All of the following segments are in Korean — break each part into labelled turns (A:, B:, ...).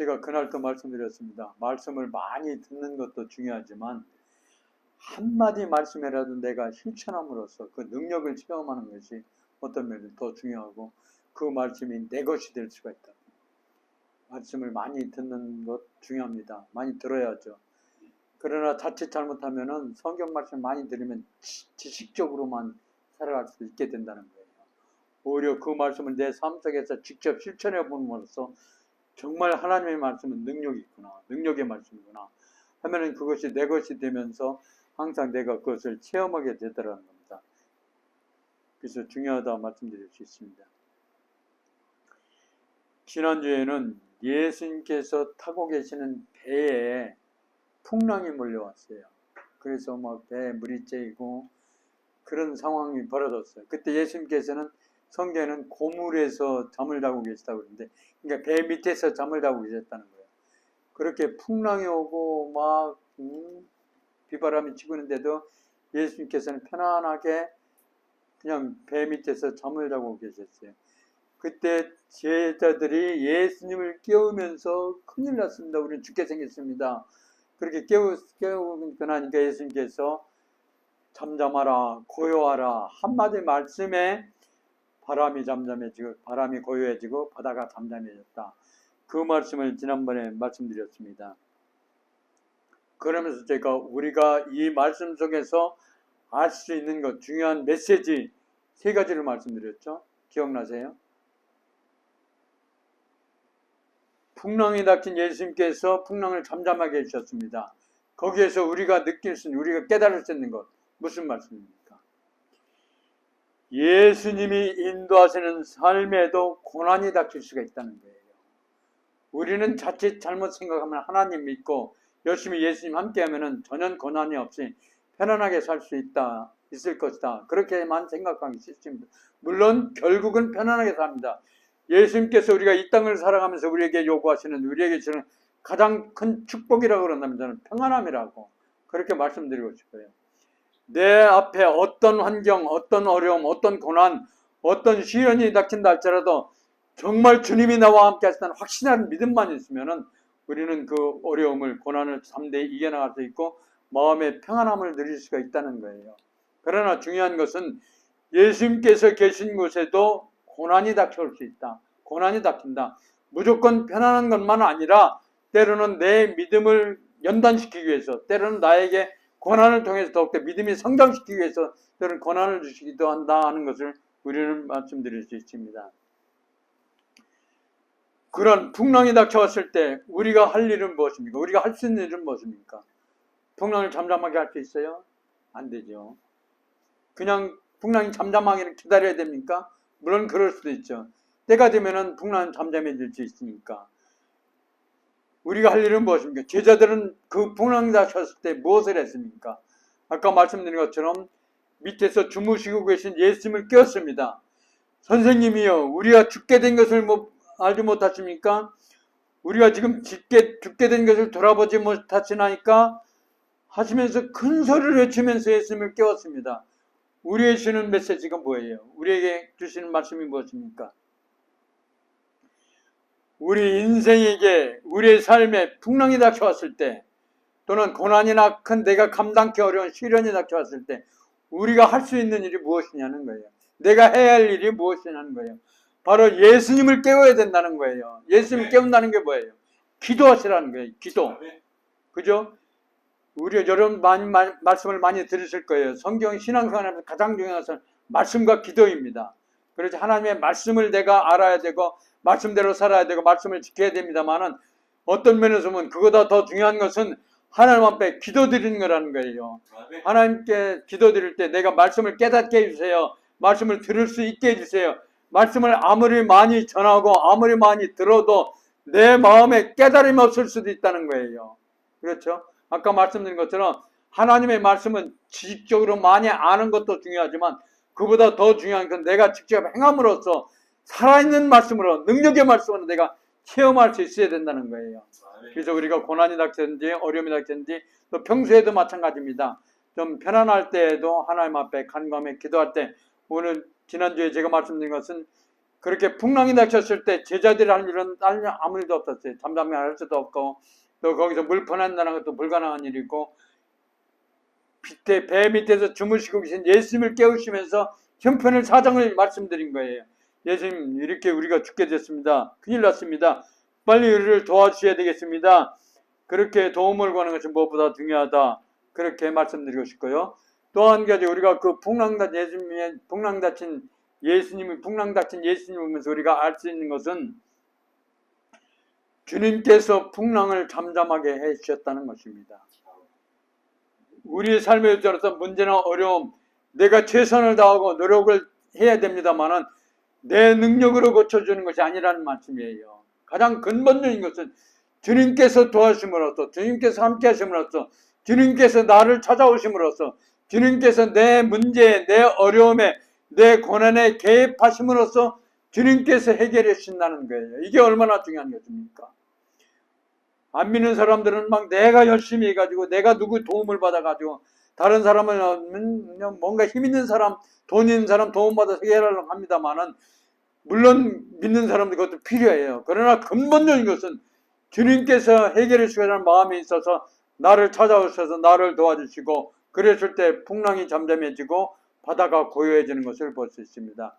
A: 제가 그날도 말씀드렸습니다. 말씀을 많이 듣는 것도 중요하지만 한마디 말씀이라도 내가 실천함으로써 그 능력을 체험하는 것이 어떤 면에서 더 중요하고 그 말씀이 내 것이 될 수가 있다. 말씀을 많이 듣는 것 중요합니다. 많이 들어야죠. 그러나 자칫 잘못하면은 성경 말씀 많이 들으면 지식적으로만 살아갈 수 있게 된다는 거예요. 오히려 그 말씀을 내 삶 속에서 직접 실천해 봄으로써 정말 하나님의 말씀은 능력이 있구나, 능력의 말씀이구나 하면은 그것이 내 것이 되면서 항상 내가 그것을 체험하게 되더라는 겁니다. 그래서 중요하다 말씀드릴 수 있습니다. 지난주에는 예수님께서 타고 계시는 배에 풍랑이 몰려왔어요. 그래서 막 배에 물이 째이고 그런 상황이 벌어졌어요. 그때 예수님께서는 성경에는 고물에서 잠을 자고 계시다고 그러는데, 그러니까 배 밑에서 잠을 자고 계셨다는 거예요. 그렇게 풍랑이 오고 막 비바람이 치고 있는데도 예수님께서는 편안하게 그냥 배 밑에서 잠을 자고 계셨어요. 그때 제자들이 예수님을 깨우면서 큰일 났습니다. 우리는 죽게 생겼습니다. 그렇게 깨우고 나니까 예수님께서 잠잠하라, 고요하라 한마디 말씀에 바람이 잠잠해지고 바람이 고요해지고 바다가 잠잠해졌다. 그 말씀을 지난번에 말씀드렸습니다. 그러면서 제가 우리가 이 말씀 속에서 알 수 있는 것 중요한 메시지 3가지를 말씀드렸죠. 기억나세요? 풍랑이 닥친 예수님께서 풍랑을 잠잠하게 해주셨습니다. 거기에서 우리가 느낄 수 있는, 우리가 깨달을 수 있는 것 무슨 말씀입니까? 예수님이 인도하시는 삶에도 고난이 닥칠 수가 있다는 거예요. 우리는 자칫 잘못 생각하면 하나님 믿고 열심히 예수님 함께하면 전혀 고난이 없이 편안하게 살 수 있을 것이다. 그렇게만 생각하기 쉽습니다. 물론 결국은 편안하게 삽니다. 예수님께서 우리가 이 땅을 살아가면서 우리에게 요구하시는, 우리에게 주는 가장 큰 축복이라고 그런다면 저는 평안함이라고 그렇게 말씀드리고 싶어요. 내 앞에 어떤 환경, 어떤 어려움, 어떤 고난, 어떤 시련이 닥친다 할지라도 정말 주님이 나와 함께 하시다는 확신하는 믿음만 있으면은 우리는 그 어려움을, 고난을 담대히 이겨나갈 수 있고 마음의 평안함을 누릴 수가 있다는 거예요. 그러나 중요한 것은 예수님께서 계신 곳에도 고난이 닥쳐올 수 있다. 고난이 닥친다. 무조건 편안한 것만 아니라 때로는 내 믿음을 연단시키기 위해서, 때로는 나에게 고난을 통해서 더욱더 믿음이 성장시키기 위해서 때로는 고난을 주시기도 한다 하는 것을 우리는 말씀드릴 수 있습니다. 그런 풍랑이 닥쳐왔을 때 우리가 할 일은 무엇입니까? 우리가 할 수 있는 일은 무엇입니까? 풍랑을 잠잠하게 할 수 있어요? 안 되죠. 그냥 풍랑이 잠잠하기를 기다려야 됩니까? 물론 그럴 수도 있죠. 때가 되면은 풍랑은 잠잠해질 수 있으니까. 우리가 할 일은 무엇입니까? 제자들은 그 풍랑이 닥쳤을 때 무엇을 했습니까? 아까 말씀드린 것처럼 밑에서 주무시고 계신 예수님을 깨웠습니다. 선생님이요, 우리가 죽게 된 것을 알지 못하십니까? 우리가 지금 죽게 된 것을 돌아보지 못하시나이까? 하시면서 큰 소리를 외치면서 예수님을 깨웠습니다. 우리에게 주는 메시지가 뭐예요? 우리에게 주시는 말씀이 무엇입니까? 우리 인생에게, 우리의 삶에 풍랑이 닥쳐왔을 때, 또는 고난이나 큰 내가 감당하기 어려운 시련이 닥쳐왔을 때 우리가 할 수 있는 일이 무엇이냐는 거예요. 내가 해야 할 일이 무엇이냐는 거예요. 바로 예수님을 깨워야 된다는 거예요. 예수님을 깨운다는 게 뭐예요? 기도하시라는 거예요. 기도. 그죠? 우리 여러분 말씀을 많이 들으실 거예요. 성경 신앙생활에서 가장 중요한 것은 말씀과 기도입니다. 그래서 하나님의 말씀을 내가 알아야 되고 말씀대로 살아야 되고 말씀을 지켜야 됩니다만은 어떤 면에서 보면 그보다 더 중요한 것은 하나님 앞에 기도드리는 거라는 거예요. 하나님께 기도드릴 때 내가 말씀을 깨닫게 해주세요. 말씀을 들을 수 있게 해주세요. 말씀을 아무리 많이 전하고 아무리 많이 들어도 내 마음에 깨달음이 없을 수도 있다는 거예요. 그렇죠? 아까 말씀드린 것처럼 하나님의 말씀은 지식적으로 많이 아는 것도 중요하지만 그보다 더 중요한 건 내가 직접 행함으로써 살아있는 말씀으로, 능력의 말씀으로 내가 체험할 수 있어야 된다는 거예요. 그래서 우리가 고난이 닥쳤든지 어려움이 닥쳤든지 또 평소에도 마찬가지입니다. 좀 편안할 때에도 하나님 앞에 간구하며 기도할 때, 오늘 지난주에 제가 말씀드린 것은 그렇게 풍랑이 닥쳤을 때 제자들이 할 일은 아무 일도 없었어요. 잠잠히 할 수도 없고 또 거기서 물 퍼낸다는 것도 불가능한 일이고 밑에 배 밑에서 주무시고 계신 예수님을 깨우시면서 형편을 사정을 말씀드린 거예요. 예수님 이렇게 우리가 죽게 됐습니다. 큰일 났습니다. 빨리 우리를 도와주셔야 되겠습니다. 그렇게 도움을 구하는 것이 무엇보다 중요하다. 그렇게 말씀드리고 싶고요. 또 한 가지 우리가 그 풍랑 닥친 예수님을 보면서 우리가 알 수 있는 것은 주님께서 풍랑을 잠잠하게 해 주셨다는 것입니다. 우리의 삶에 있어서 문제나 어려움, 내가 최선을 다하고 노력을 해야 됩니다만은 내 능력으로 고쳐주는 것이 아니라는 말씀이에요. 가장 근본적인 것은 주님께서 도와주심으로써, 주님께서 함께 하심으로써, 주님께서 나를 찾아오심으로써, 주님께서 내 문제에, 내 어려움에, 내 고난에 개입하심으로써 주님께서 해결해 주신다는 거예요. 이게 얼마나 중요한 것입니까? 안 믿는 사람들은 막 내가 열심히 해가지고 내가 누구 도움을 받아가지고 다른 사람은 뭔가 힘 있는 사람, 돈 있는 사람 도움받아서 해결하려고 합니다만은 물론 믿는 사람도 그것도 필요해요. 그러나 근본적인 것은 주님께서 해결해 주시려는 마음이 있어서 나를 찾아오셔서 나를 도와주시고 그랬을 때 풍랑이 잠잠해지고 바다가 고요해지는 것을 볼 수 있습니다.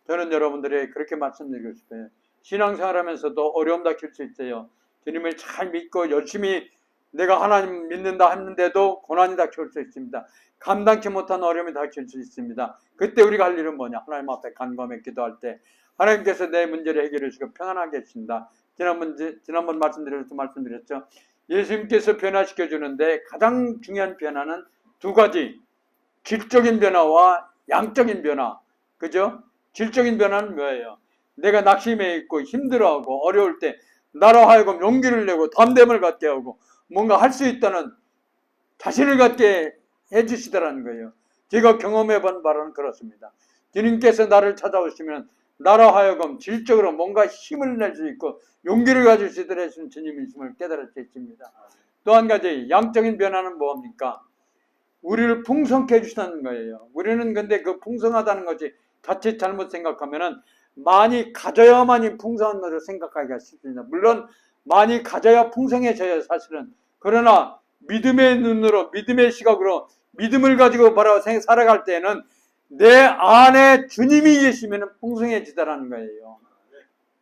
A: 저는 여러분들에게 그렇게 말씀드리고 싶어요. 신앙생활하면서도 어려움 닥칠 수 있어요. 주님을 잘 믿고 열심히 내가 하나님 믿는다 했는데도 고난이 닥칠 수 있습니다. 감당치 못한 어려움이 닥칠 수 있습니다. 그때 우리가 할 일은 뭐냐? 하나님 앞에 간구하며 기도할 때 하나님께서 내 문제를 해결해 주시고 평안하게 해주신다. 지난번 말씀드렸죠. 예수님께서 변화시켜 주는데 가장 중요한 변화는 두 가지. 질적인 변화와 양적인 변화. 그죠? 질적인 변화는 뭐예요? 내가 낙심해 있고 힘들어하고 어려울 때 나로 하여금 용기를 내고 담대함을 갖게 하고 뭔가 할 수 있다는 자신을 갖게 해주시더라는 거예요. 제가 경험해 본 바로는 그렇습니다. 주님께서 나를 찾아오시면 나로 하여금 질적으로 뭔가 힘을 낼 수 있고 용기를 가질 수 있도록 해주신 주님이심을 깨달을 수 있습니다. 또 한 가지 양적인 변화는 뭡니까? 우리를 풍성케 해주시는 거예요. 우리는 근데 그 풍성하다는 것이 자칫 잘못 생각하면은 많이 가져야만이 풍성한 것을 생각하기가 쉽습니다. 물론 많이 가져야 풍성해져요, 사실은. 그러나 믿음의 눈으로, 믿음의 시각으로, 믿음을 가지고 살아갈 때는 내 안에 주님이 계시면 풍성해지다라는 거예요.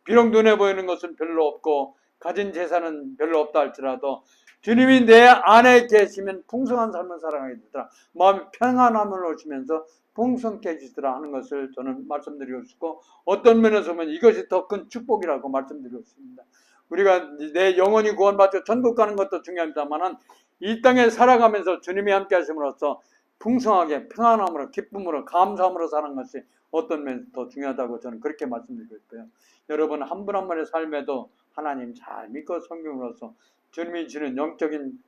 A: 비록 눈에 보이는 것은 별로 없고 가진 재산은 별로 없다 할지라도 주님이 내 안에 계시면 풍성한 삶을 살아가게 되더라. 마음이 평안함을 오시면서 풍성케 해주시더라 하는 것을 저는 말씀드리고 싶고 어떤 면에서 보면 이것이 더 큰 축복이라고 말씀드리고 있습니다. 우리가 내 영혼이 구원받고 천국 가는 것도 중요합니다만 이 땅에 살아가면서 주님이 함께 하심으로써 풍성하게 평안함으로 기쁨으로 감사함으로 사는 것이 어떤 면에서 더 중요하다고 저는 그렇게 말씀드리고 있고요. 여러분 한 분 한 분의 삶에도 하나님 잘 믿고 섬김으로써 주님이 주는 영적인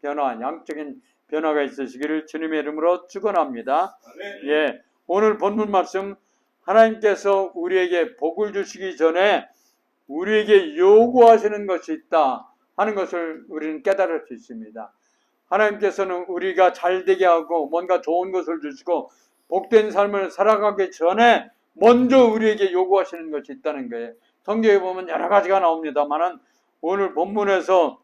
A: 변화, 양적인 변화가 있으시기를 주님의 이름으로 축원합니다. 예, 오늘 본문 말씀 하나님께서 우리에게 복을 주시기 전에 우리에게 요구하시는 것이 있다 하는 것을 우리는 깨달을 수 있습니다. 하나님께서는 우리가 잘되게 하고 뭔가 좋은 것을 주시고 복된 삶을 살아가기 전에 먼저 우리에게 요구하시는 것이 있다는 거예요. 성경에 보면 여러 가지가 나옵니다만 오늘 본문에서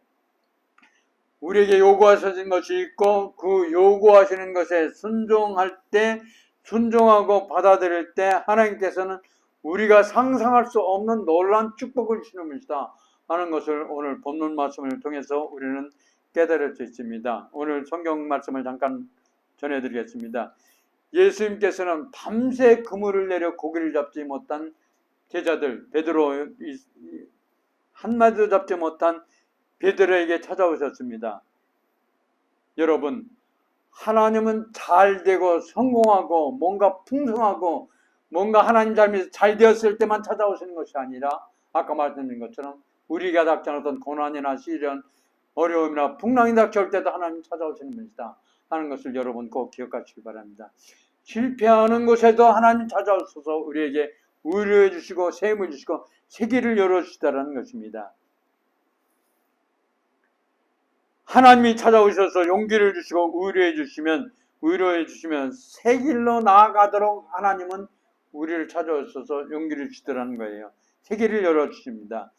A: 우리에게 요구하시는 것이 있고 그 요구하시는 것에 순종할 때 순종하고 받아들일 때 하나님께서는 우리가 상상할 수 없는 놀라운 축복을 주시는 것이다 하는 것을 오늘 본문 말씀을 통해서 우리는 깨달을 수 있습니다. 오늘 성경 말씀을 잠깐 전해드리겠습니다. 예수님께서는 밤새 그물을 내려 고기를 잡지 못한 제자들 베드로 한마디도 잡지 못한 베드로에게 찾아오셨습니다. 여러분 하나님은 잘되고 성공하고 뭔가 풍성하고 뭔가 하나님 삶이 잘 되었을 때만 찾아오시는 것이 아니라 아까 말씀드린 것처럼 우리가 닥쳐놓던 고난이나 시련 어려움이나 풍랑이 닥쳐올 때도 하나님 찾아오시는 것이다 하는 것을 여러분 꼭 기억하시기 바랍니다. 실패하는 곳에도 하나님 찾아오셔서 우리에게 의뢰해 주시고 세임을 주시고 세계를 열어주시다라는 것입니다. 하나님이 찾아오셔서 용기를 주시고 의뢰해 주시면 새 길로 나아가도록 하나님은 우리를 찾아오셔서 용기를 주더라는 거예요. 세계를 열어주십니다.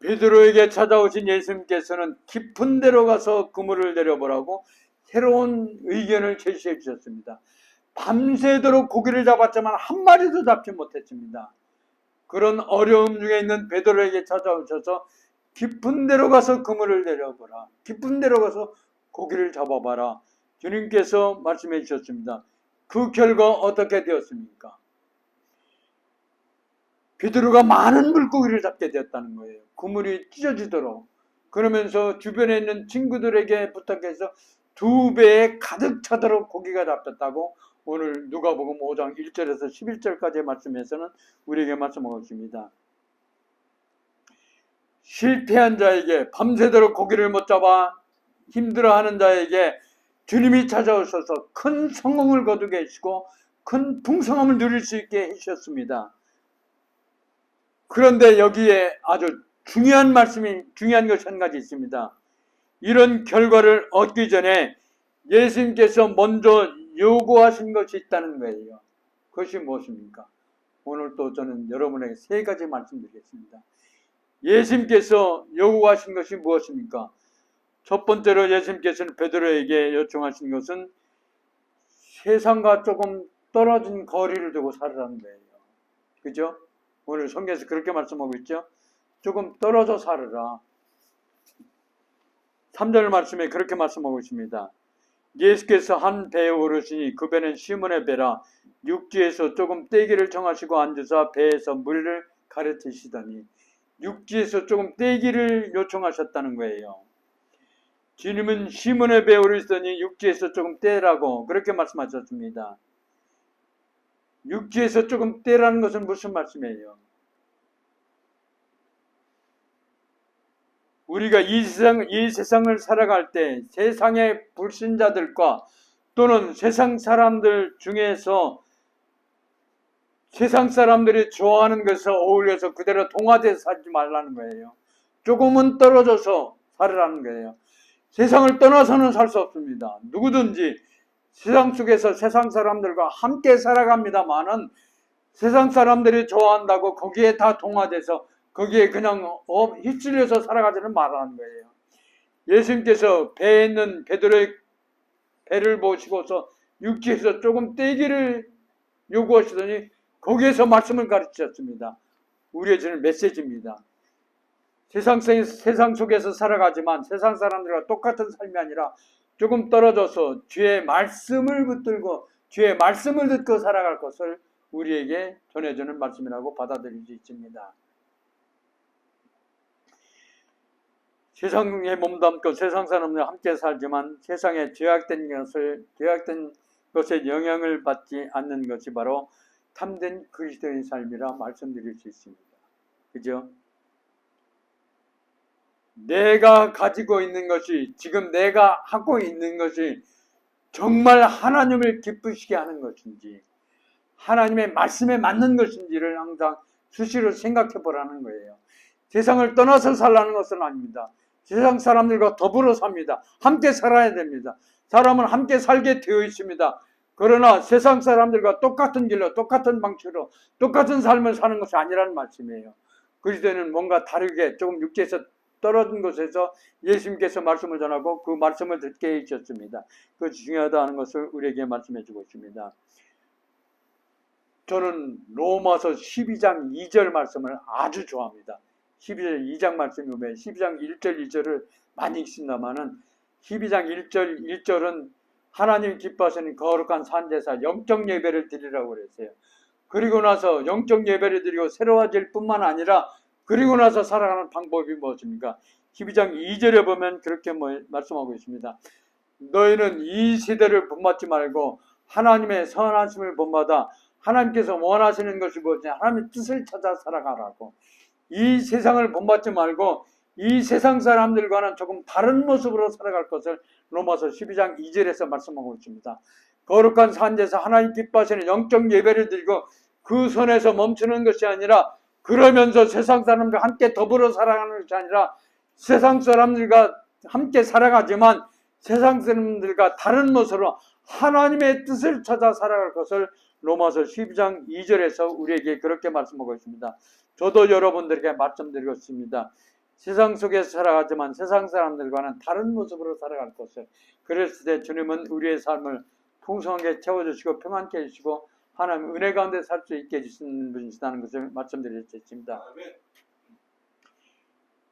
A: 베드로에게 찾아오신 예수님께서는 깊은 데로 가서 그물을 내려보라고 새로운 의견을 제시해 주셨습니다. 밤새도록 고기를 잡았지만 한 마리도 잡지 못했습니다. 그런 어려움 중에 있는 베드로에게 찾아오셔서 깊은 데로 가서 그물을 내려보라. 깊은 데로 가서 고기를 잡아봐라. 주님께서 말씀해 주셨습니다. 그 결과 어떻게 되었습니까? 베드로가 많은 물고기를 잡게 되었다는 거예요. 그물이 찢어지도록. 그러면서 주변에 있는 친구들에게 부탁해서 2배에 가득 차도록 고기가 잡혔다고 오늘 누가복음 5장 1절에서 11절까지의 말씀에서는 우리에게 말씀하고 있습니다. 실패한 자에게, 밤새도록 고기를 못 잡아 힘들어하는 자에게 주님이 찾아오셔서 큰 성공을 거두게 해주시고 큰 풍성함을 누릴 수 있게 해주셨습니다. 그런데 여기에 아주 중요한 것이 한 가지 있습니다. 이런 결과를 얻기 전에 예수님께서 먼저 요구하신 것이 있다는 거예요. 그것이 무엇입니까? 오늘 또 저는 여러분에게 3가지 말씀드리겠습니다. 예수님께서 요구하신 것이 무엇입니까? 첫 번째로 예수님께서는 베드로에게 요청하신 것은 세상과 조금 떨어진 거리를 두고 살으라는 거예요. 그죠? 오늘 성경에서 그렇게 말씀하고 있죠? 조금 떨어져 살으라. 3절 말씀에 그렇게 말씀하고 있습니다. 예수께서 한 배에 오르시니 그 배는 시몬의 배라. 육지에서 조금 떼기를 정하시고 앉으사 배에서 물을 가르치시더니, 육지에서 조금 떼기를 요청하셨다는 거예요. 주님은 시몬의 배에 오르시더니 육지에서 조금 떼라고 그렇게 말씀하셨습니다. 육지에서 조금 떼라는 것은 무슨 말씀이에요? 우리가 이 세상을 살아갈 때 세상의 불신자들과 또는 세상 사람들 중에서 세상 사람들이 좋아하는 것을 어울려서 그대로 동화돼서 살지 말라는 거예요. 조금은 떨어져서 살으라는 거예요. 세상을 떠나서는 살 수 없습니다. 누구든지 세상 속에서 세상 사람들과 함께 살아갑니다만은 세상 사람들이 좋아한다고 거기에 다 동화돼서 거기에 그냥 휩쓸려서 살아가지는 말라는 거예요. 예수님께서 배에 있는 베드로의 배를 보시고서 육지에서 조금 떼기를 요구하시더니 거기에서 말씀을 가르치셨습니다. 우리의 주는 메시지입니다. 세상 속에서 살아가지만 세상 사람들과 똑같은 삶이 아니라 조금 떨어져서 주의 말씀을 붙들고 주의 말씀을 듣고 살아갈 것을 우리에게 전해주는 말씀이라고 받아들일 수 있습니다. 세상에 몸담고 세상 사람들과 함께 살지만 세상에 죄악된 것에 영향을 받지 않는 것이 바로 참된 그리스도인 삶이라 말씀드릴 수 있습니다. 그죠? 내가 가지고 있는 것이, 지금 내가 하고 있는 것이 정말 하나님을 기쁘시게 하는 것인지 하나님의 말씀에 맞는 것인지를 항상 수시로 생각해 보라는 거예요. 세상을 떠나서 살라는 것은 아닙니다. 세상 사람들과 더불어 삽니다. 함께 살아야 됩니다. 사람은 함께 살게 되어 있습니다. 그러나 세상 사람들과 똑같은 길로 똑같은 방식으로 똑같은 삶을 사는 것이 아니라는 말씀이에요. 그리스도는 뭔가 다르게 조금 육지에서 떨어진 곳에서 예수님께서 말씀을 전하고 그 말씀을 듣게 해주셨습니다. 그것이 중요하다는 것을 우리에게 말씀해 주고 있습니다. 저는 로마서 12장 2절 말씀을 아주 좋아합니다. 12절 2장 말씀이 왜 12장 1절 2절을 많이 읽습니다만은 12장 1절 1절은 하나님 기뻐하시는 거룩한 산제사 영적 예배를 드리라고 그랬어요. 그리고 나서 영적 예배를 드리고 새로워질 뿐만 아니라 그리고 나서 살아가는 방법이 무엇입니까? 12장 2절에 보면 그렇게 말씀하고 있습니다. 너희는 이 세대를 본받지 말고 하나님의 선하심을 본받아 하나님께서 원하시는 것이 무엇이냐? 하나님의 뜻을 찾아 살아가라고. 이 세상을 본받지 말고 이 세상 사람들과는 조금 다른 모습으로 살아갈 것을 로마서 12장 2절에서 말씀하고 있습니다. 거룩한 산제에서 하나님 기뻐하시는 영적 예배를 드리고 그 선에서 멈추는 것이 아니라 그러면서 세상 사람들과 함께 더불어 살아가는 것이 아니라 세상 사람들과 함께 살아가지만 세상 사람들과 다른 모습으로 하나님의 뜻을 찾아 살아갈 것을 로마서 12장 2절에서 우리에게 그렇게 말씀하고 있습니다. 저도 여러분들에게 말씀드리고 있습니다. 세상 속에서 살아가지만 세상 사람들과는 다른 모습으로 살아갈 것을, 그랬을 때 주님은 우리의 삶을 풍성하게 채워주시고 평안케 해주시고 하나님 은혜 가운데 살 수 있게 해주시는 분이시다는 것을 말씀드리겠습니다.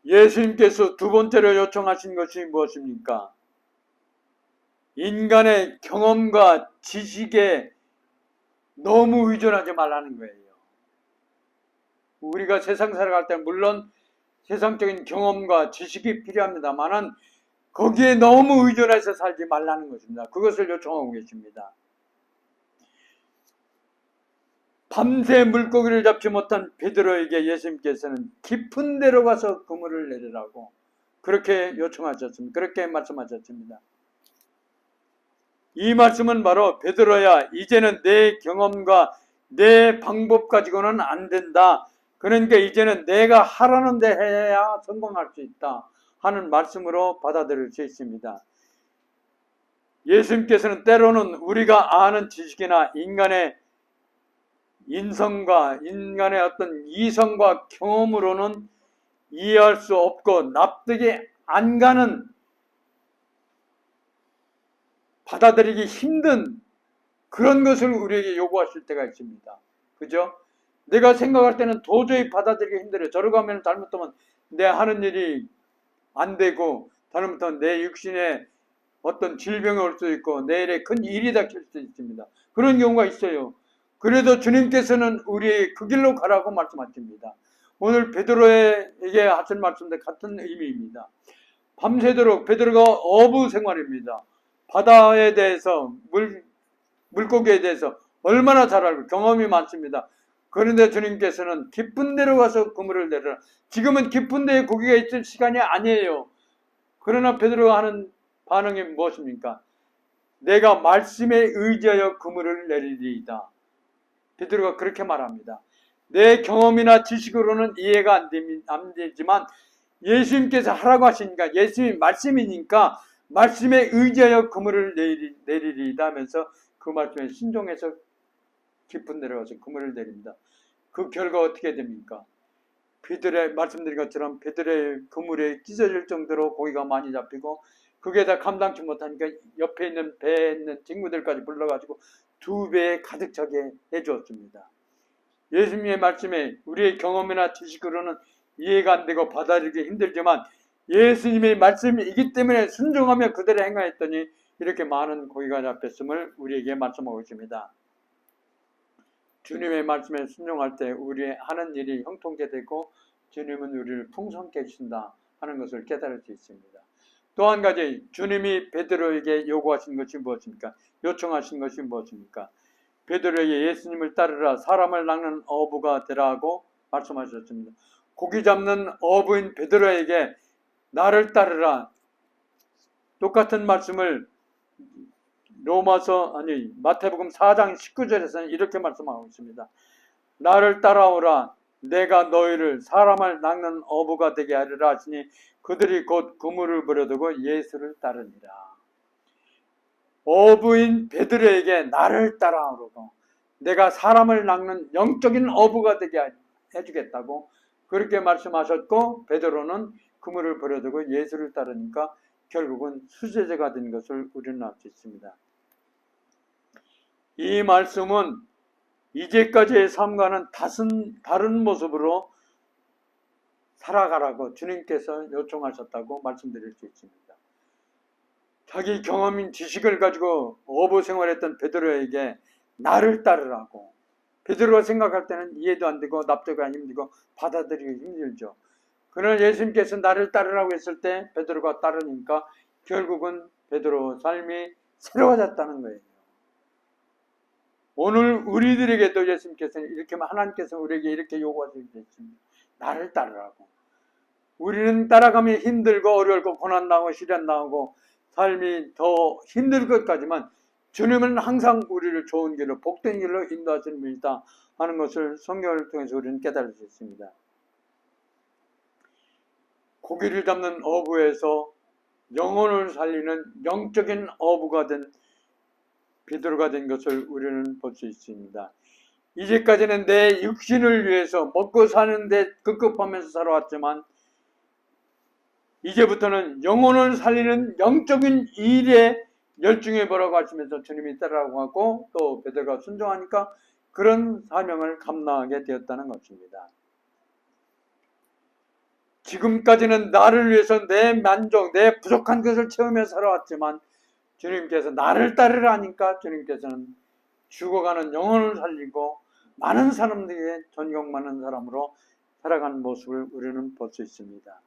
A: 예수님께서 두 번째로 요청하신 것이 무엇입니까? 인간의 경험과 지식에 너무 의존하지 말라는 거예요. 우리가 세상 살아갈 때 물론 세상적인 경험과 지식이 필요합니다만은 거기에 너무 의존해서 살지 말라는 것입니다. 그것을 요청하고 계십니다. 밤새 물고기를 잡지 못한 베드로에게 예수님께서는 깊은 데로 가서 그물을 내리라고 그렇게 요청하셨습니다. 그렇게 말씀하셨습니다. 이 말씀은 바로 베드로야, 이제는 내 경험과 내 방법 가지고는 안 된다. 그러니까 이제는 내가 하라는 데 해야 성공할 수 있다 하는 말씀으로 받아들일 수 있습니다. 예수님께서는 때로는 우리가 아는 지식이나 인간의 인성과 인간의 어떤 이성과 경험으로는 이해할 수 없고 납득이 안 가는, 받아들이기 힘든 그런 것을 우리에게 요구하실 때가 있습니다. 그죠? 내가 생각할 때는 도저히 받아들이기 힘들어요. 저러 가면 잘못하면 내 하는 일이 안 되고 잘못하면 내 육신에 어떤 질병이 올 수도 있고 내일에 큰 일이 닥칠 수도 있습니다. 그런 경우가 있어요. 그래도 주님께서는 우리 그 길로 가라고 말씀하십니다. 오늘 베드로에게 하신 말씀도 같은 의미입니다. 밤새도록 베드로가 어부 생활입니다. 바다에 대해서 물고기에 대해서 얼마나 잘 알고 경험이 많습니다. 그런데 주님께서는 깊은 데로 가서 그물을 내려라. 지금은 깊은 데에 고기가 있을 시간이 아니에요. 그러나 베드로가 하는 반응이 무엇입니까? 내가 말씀에 의지하여 그물을 내리리이다. 베드로가 그렇게 말합니다. 내 경험이나 지식으로는 이해가 안 되지만 예수님께서 하라고 하시니까, 예수님 말씀이니까 말씀에 의지하여 그물을 내리리이다 하면서 그 말씀에 순종해서 깊은 데로 가서 그물을 내립니다. 그 결과 어떻게 됩니까? 베드로의 말씀드린 것처럼 베드로의 그물에 찢어질 정도로 고기가 많이 잡히고 그게 다 감당치 못하니까 옆에 있는 배에 있는 친구들까지 불러가지고 2배에 가득 차게 해주었습니다. 예수님의 말씀에 우리의 경험이나 지식으로는 이해가 안 되고 받아들이기 힘들지만 예수님의 말씀이기 때문에 순종하며 그대로 행하였더니 이렇게 많은 고기가 잡혔음을 우리에게 말씀하고 있습니다. 주님의 말씀에 순종할 때 우리의 하는 일이 형통케 되고 주님은 우리를 풍성케 해주신다 하는 것을 깨달을 수 있습니다. 또 한 가지, 주님이 베드로에게 요구하신 것이 무엇입니까? 요청하신 것이 무엇입니까? 베드로에게 예수님을 따르라, 사람을 낚는 어부가 되라고 말씀하셨습니다. 고기 잡는 어부인 베드로에게 나를 따르라, 똑같은 말씀을 마태복음 4장 19절에서는 이렇게 말씀하고 있습니다. 나를 따라오라, 내가 너희를 사람을 낚는 어부가 되게 하리라 하시니 그들이 곧 그물을 버려두고 예수를 따르니라. 어부인 베드로에게 나를 따라오라고, 내가 사람을 낚는 영적인 어부가 되게 해주겠다고 그렇게 말씀하셨고, 베드로는 그물을 버려두고 예수를 따르니까 결국은 수제자가 된 것을 우리는 알 수 있습니다. 이 말씀은 이제까지의 삶과는 다른 모습으로 살아가라고 주님께서 요청하셨다고 말씀드릴 수 있습니다. 자기 경험인 지식을 가지고 어부 생활했던 베드로에게 나를 따르라고, 베드로가 생각할 때는 이해도 안 되고 납득하기 힘들고 받아들이기 힘들죠. 그러나 예수님께서 나를 따르라고 했을 때 베드로가 따르니까 결국은 베드로 삶이 새로워졌다는 거예요. 오늘 우리들에게도 예수님께서는 이렇게, 하나님께서 우리에게 이렇게 요구하시고 있습니다. 나를 따르라고. 우리는 따라가면 힘들고 어렵고 고난당하고 시련당하고 삶이 더 힘들 것까지만 주님은 항상 우리를 좋은 길로, 복된 길로 인도하시는 분이다 하는 것을 성경을 통해서 우리는 깨달을 수 있습니다. 고기를 잡는 어부에서 영혼을 살리는 영적인 어부가 된 베드로가 된 것을 우리는 볼 수 있습니다. 이제까지는 내 육신을 위해서 먹고 사는데 급급하면서 살아왔지만 이제부터는 영혼을 살리는 영적인 일에 열중해 보라고 하시면서 주님이 따라라고 하고 또 베드로가 순종하니까 그런 사명을 감당하게 되었다는 것입니다. 지금까지는 나를 위해서 내 만족, 내 부족한 것을 채우며 살아왔지만 주님께서 나를 따르라니까 주님께서는 죽어가는 영혼을 살리고 많은 사람들에게 존경받는 사람으로 살아가는 모습을 우리는 볼 수 있습니다.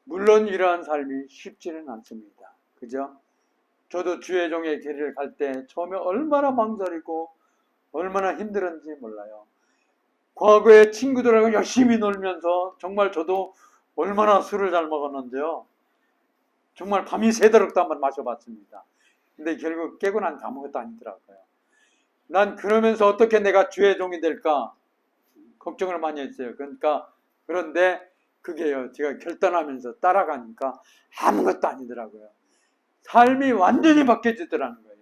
A: 물론 이러한 삶이 쉽지는 않습니다. 그죠? 저도 주의 종의 길을 갈 때 처음에 얼마나 망설이고 얼마나 힘들었는지 몰라요. 과거에 친구들하고 열심히 놀면서 정말 저도 얼마나 술을 잘 먹었는데요. 정말 밤이 새도록도 한번 마셔봤습니다. 근데 결국 깨고 난 아무것도 아니더라고요. 난 그러면서 어떻게 내가 주의 종이 될까 걱정을 많이 했어요. 그런데 그게요, 제가 결단하면서 따라가니까 아무것도 아니더라고요. 삶이 완전히 바뀌어지더라는 거예요.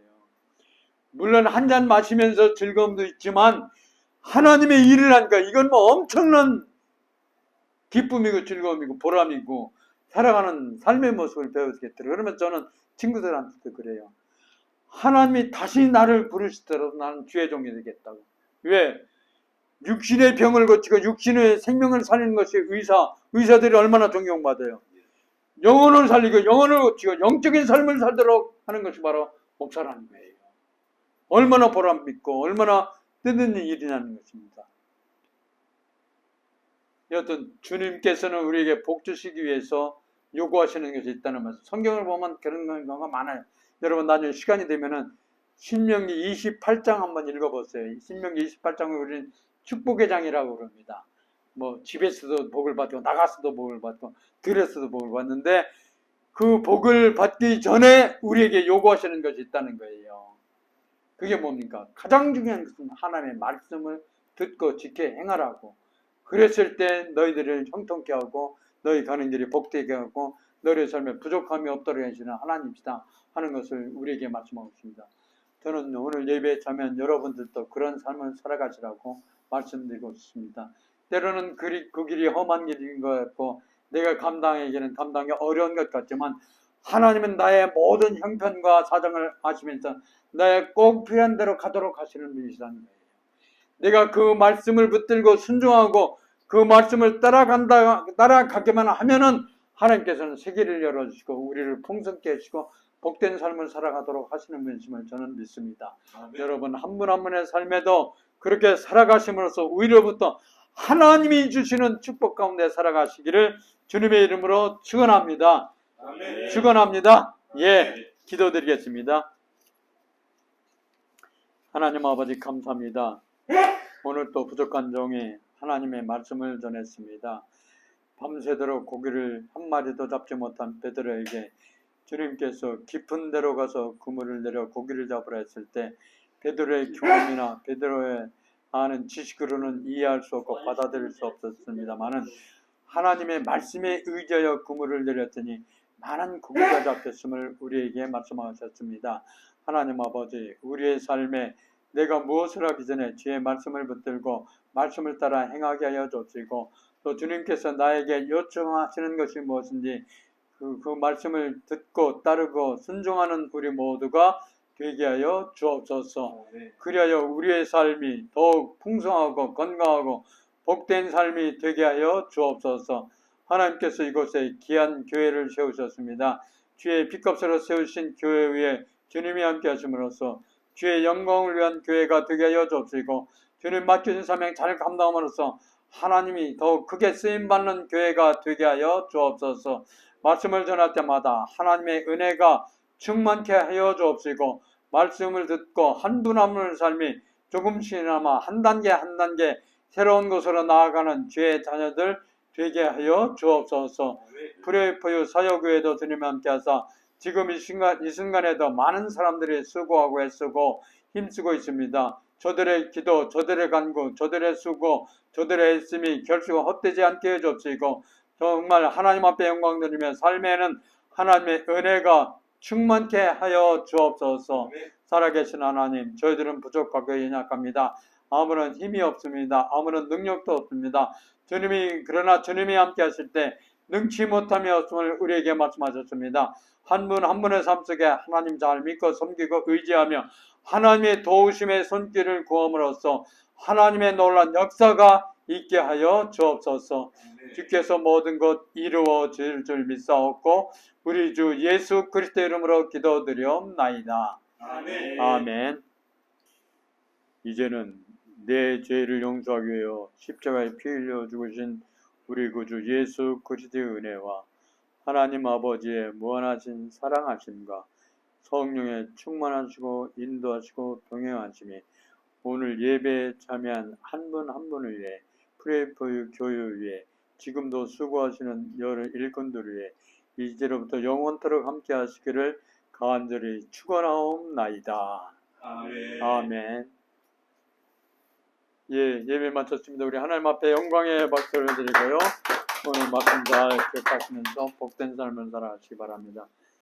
A: 물론 한 잔 마시면서 즐거움도 있지만 하나님의 일을 하니까 이건 뭐 엄청난 기쁨이고 즐거움이고 보람이고 살아가는 삶의 모습을 배우겠더라고요. 그러면 저는 친구들한테도 그래요. 하나님이 다시 나를 부르시더라도 나는 주의 종이 되겠다고. 왜? 육신의 병을 고치고 육신의 생명을 살리는 것이 의사들이 얼마나 존경받아요. 영혼을 살리고 영혼을 고치고 영적인 삶을 살도록 하는 것이 바로 목사라는 거예요. 얼마나 보람 있고 얼마나 뜻있는 일이라는 것입니다. 여튼 주님께서는 우리에게 복 주시기 위해서 요구하시는 것이 있다는 말씀. 성경을 보면 그런 경우가 많아요. 여러분 나중에 시간이 되면은 신명기 28장 한번 읽어보세요. 신명기 28장을 우리는 축복의 장이라고 그럽니다. 뭐 집에서도 복을 받고 나가서도 복을 받고 들에서도 복을 받는데 그 복을 받기 전에 우리에게 요구하시는 것이 있다는 거예요. 그게 뭡니까? 가장 중요한 것은 하나님의 말씀을 듣고 지켜 행하라고. 그랬을 때 너희들을 형통케 하고 너희 가는 길이 복되게 하고 너희의 삶에 부족함이 없도록 하시는 하나님이시다 하는 것을 우리에게 말씀하고 있습니다. 저는 오늘 예배에 참여한 여러분들도 그런 삶을 살아가시라고 말씀드리고 있습니다. 때로는 그 길이 험한 길인 것 같고 내가 감당하기에는 감당이 어려운 것 같지만 하나님은 나의 모든 형편과 사정을 아시면서 나의 꼭 필요한 대로 가도록 하시는 분이시라는 거예요. 내가 그 말씀을 붙들고 순종하고 그 말씀을 따라가기만 하면은 하나님께서는 세계를 열어주시고 우리를 풍성케 하시고 복된 삶을 살아가도록 하시는 분이심을 저는 믿습니다. 아멘. 여러분 한 분 한 분의 삶에도 그렇게 살아가심으로써 우리로부터 하나님이 주시는 축복 가운데 살아가시기를 주님의 이름으로 축원합니다. 아멘. 축원합니다. 예, 기도드리겠습니다. 하나님 아버지 감사합니다. 오늘 또 부족한 종이 하나님의 말씀을 전했습니다. 밤새도록 고기를 한 마리도 잡지 못한 베드로에게 주님께서 깊은 데로 가서 그물을 내려 고기를 잡으라 했을 때 베드로의 경험이나 베드로의 아는 지식으로는 이해할 수 없고 받아들일 수 없었습니다만은 하나님의 말씀에 의지하여 그물을 내렸더니 많은 고기가 잡혔음을 우리에게 말씀하셨습니다. 하나님 아버지, 우리의 삶에 내가 무엇을 하기 전에 주의 말씀을 붙들고 말씀을 따라 행하게 하여 주시고 또 주님께서 나에게 요청하시는 것이 무엇인지 그 말씀을 듣고 따르고 순종하는 우리 모두가 되게 하여 주옵소서. 그리하여 우리의 삶이 더욱 풍성하고 건강하고 복된 삶이 되게 하여 주옵소서. 하나님께서 이곳에 귀한 교회를 세우셨습니다. 주의 피값으로 세우신 교회 위에 주님이 함께 하심으로써 주의 영광을 위한 교회가 되게 하여 주옵시고 주님 맡겨진 사명 잘 감당함으로써 하나님이 더욱 크게 쓰임받는 교회가 되게 하여 주옵소서. 말씀을 전할 때마다 하나님의 은혜가 충만케 하여 주옵시고 말씀을 듣고 한 분 한 분의 삶이 조금씩이나마 한 단계 한 단계 새로운 곳으로 나아가는 주의 자녀들 되게 하여 주옵소서. 프레이포유 사역교회도 주님 함께 하사 지금 이 순간에도 많은 사람들이 수고하고 애쓰고 힘쓰고 있습니다. 저들의 기도, 저들의 간구, 저들의 수고, 저들의 애씀이 결코 헛되지 않게 해주옵시고 정말 하나님 앞에 영광 드리며 삶에는 하나님의 은혜가 충만케 하여 주옵소서. 살아계신 하나님, 저희들은 부족하고 연약합니다. 아무런 힘이 없습니다. 아무런 능력도 없습니다. 그러나 주님이 함께 하실 때 능치 못함이 없음을 우리에게 말씀하셨습니다. 한 분 한 분의 삶 속에 하나님 잘 믿고 섬기고 의지하며 하나님의 도우심의 손길을 구함으로써 하나님의 놀라운 역사가 있게 하여 주옵소서. 주께서 모든 것 이루어질 줄 믿사옵고 우리 주 예수 그리스도 이름으로 기도드리옵나이다.
B: 아멘.
A: 아멘. 이제는 내 죄를 용서하기 위하여 십자가에 피 흘려 죽으신 우리 구주 예수 그리스도의 은혜와 하나님 아버지의 무한하신 사랑하심과 성령의 충만하시고 인도하시고 동행하심이 오늘 예배에 참여한 한 분 한 분을 위해 프레이포유 교회 위해 지금도 수고하시는 여러 일꾼들을 위해 이제로부터 영원토록 함께 하시기를 간절히 축원하옵나이다.
B: 아멘.
A: 아멘. 예배 마쳤습니다. 우리 하나님 앞에 영광의 박수를 드리고요. 오늘 말씀 잘 기억하시면서 복된 삶을 살아가시기 바랍니다.